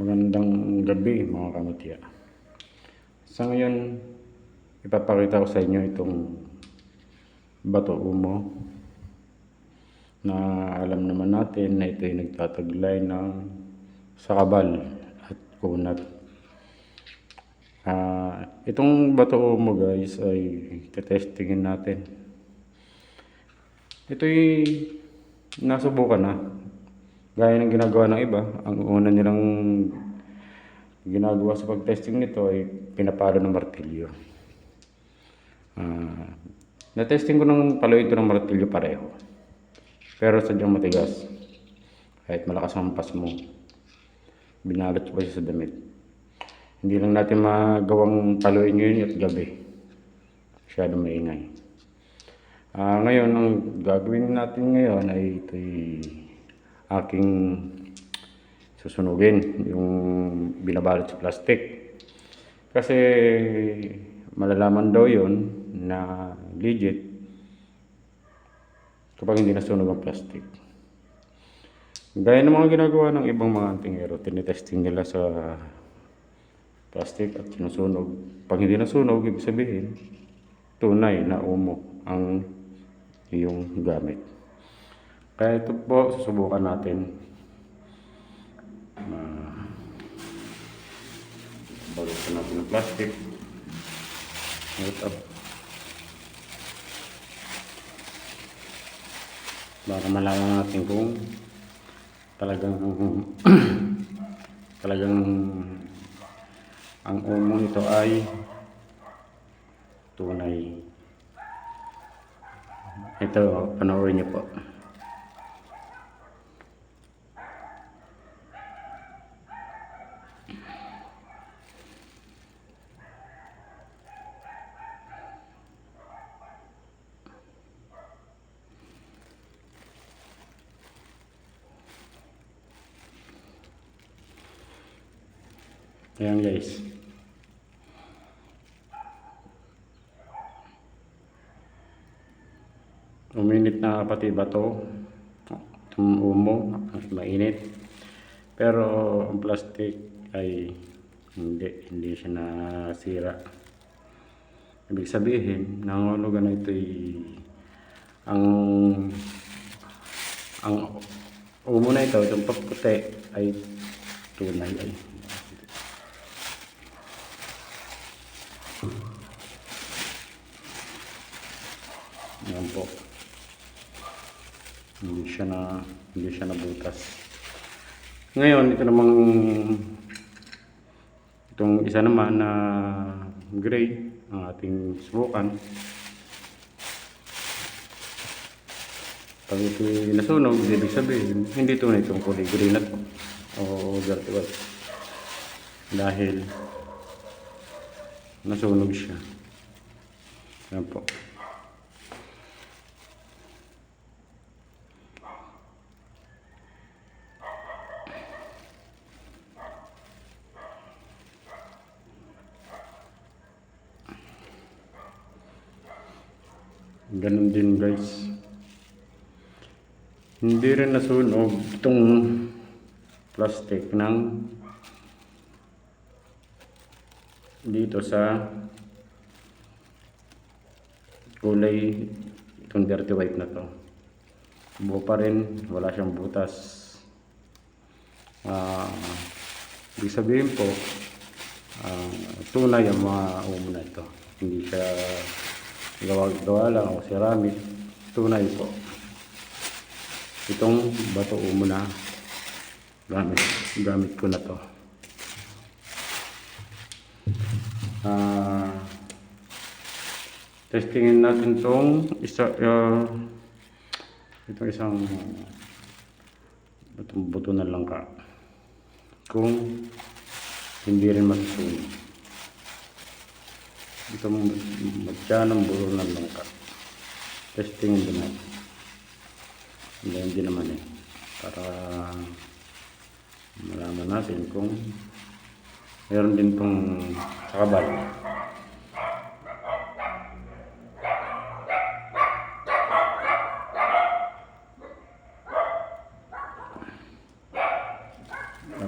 Magandang gabi mga kamutya. Sa ngayon, ipapakita ko sa inyo itong bato umo na alam naman natin na ito ay nagtataglay ng sakabal at kunat. Itong bato umo guys ay testingin natin. Ito ay nasubukan na. Gaya ng ginagawa ng iba, ang una nilang ginagawa sa pag-testing nito ay pinapalo ng martilyo. Na-testing ko ng palo ito ng martilyo pareho. Pero sadyang matigas. Kahit malakas ang hampas mo, binalot ko pa siya sa damit. Hindi lang natin magawang paluin ngayon at gabi. Masyadong maingay. Ngayon, ang gagawin natin ngayon ay ito'y aking susunugin, yung binabalot sa plastic. Kasi malalaman daw yon na legit kapag hindi nasunog ang plastic. Gaya ng mga ginagawa ng ibang mga antingero, tinitesting nila sa plastic at sinusunog. Pag hindi nasunog, ibig sabihin tunay na umo ang iyong gamit. Kaya ito po, susubukan natin. Balutan natin ng plastic. Ito. Para malaman natin kung talagang ang umo nito ay tunay. Ito, panoorin niyo po. Ayan guys. Uminit na pati bato. Itong umo at mainit. Pero ang plastic ay hindi siya nasira. Ibig sabihin, nangulugan na ito ang umo na ito, itong puti ay tunay ay. Yan po. Hindi siya nabutas. Ngayon, itong isa naman na gray ang ating subukan. Pag ito nasunog, ibig sabihin hindi tunay itong kulay gray na to o dirty white. Dahil nasunog siya. Yan po. Ganun din guys. Hindi rin nasunog itong plastic ng dito sa kulay itong dirty white na to. Buo pa rin, wala siyang butas. Ibig sabihin po, tunay ang mga umo na ito. Hindi siya gawa lang o ceramic. Tunay po. Itong bato umo na gamit ko na to. Testingin natin itong isang buto na langka kung hindi rin masusunog. Itong matya ng buro ng langka, testingin din natin. Hindi naman para malaman natin kung meron din itong sakabal.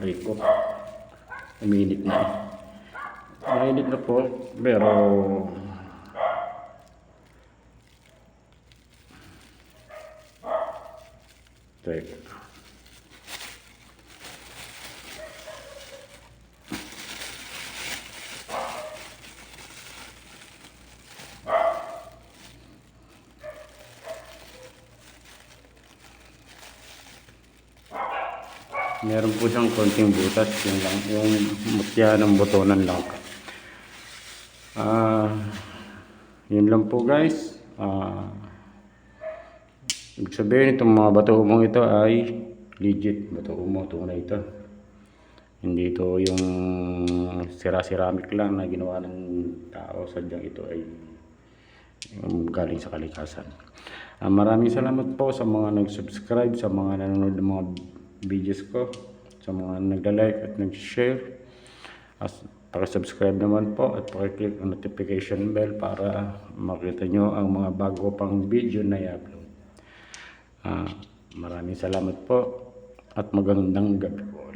Rico. Uminit na. Mainit na po, pero teka. Meron po siyang konting butas, yun lang, yung mutya ng botonan lang. Yun lang po guys. Ibig sabihin itong mga bato umong ito ay legit bato umo, tunay ito. Hindi ito yung sira-ceramic lang na ginawa ng tao, sadyang ito ay galing sa kalikasan. Maraming salamat po sa mga nag-subscribe, sa mga nanonood ng mga videos ko, sa mga nagla-like at nag-share. Paki-subscribe naman po at paki-click ang notification bell para makita nyo ang mga bago pang video na i-upload. Maraming salamat po at magandang gabi po.